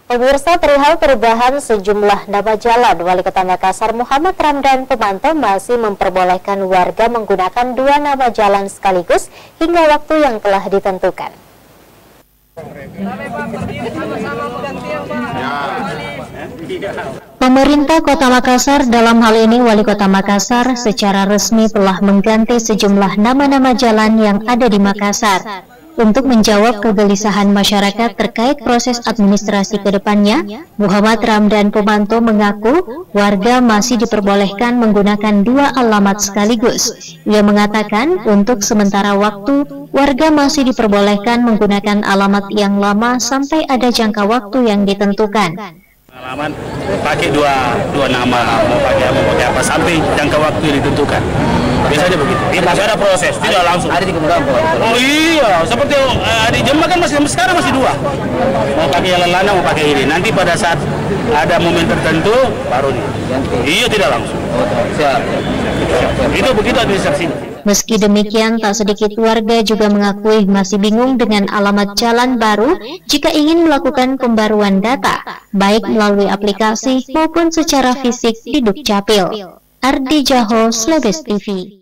Pemirsa, perihal perubahan sejumlah nama jalan, Wali Kota Makassar Muhammad Ramdan Pomanto masih memperbolehkan warga menggunakan 2 nama jalan sekaligus hingga waktu yang telah ditentukan. Pemerintah Kota Makassar, dalam hal ini Wali Kota Makassar, secara resmi telah mengganti sejumlah nama-nama jalan yang ada di Makassar. Untuk menjawab kegelisahan masyarakat terkait proses administrasi ke depannya, Muhammad Ramdan Pomanto mengaku warga masih diperbolehkan menggunakan 2 alamat sekaligus. Ia mengatakan untuk sementara waktu, warga masih diperbolehkan menggunakan alamat yang lama sampai ada jangka waktu yang ditentukan. Alamat pakai dua nama, mau pakai apa sampai jangka waktu yang ditentukan. Biasanya begitu. Masih ada proses, tidak langsung. Ada di kemudian. Oh iya, seperti di Jember kan sekarang masih 2. Mau pakai jalan lana, mau pakai ini. Nanti pada saat ada momen tertentu baru nih. Iya, tidak langsung. Itu begitu administrasinya. Meski demikian, tak sedikit warga juga mengakui masih bingung dengan alamat jalan baru jika ingin melakukan pembaruan data, baik melalui aplikasi maupun secara fisik di Dukcapil. Ardi Jaho, Slebes TV.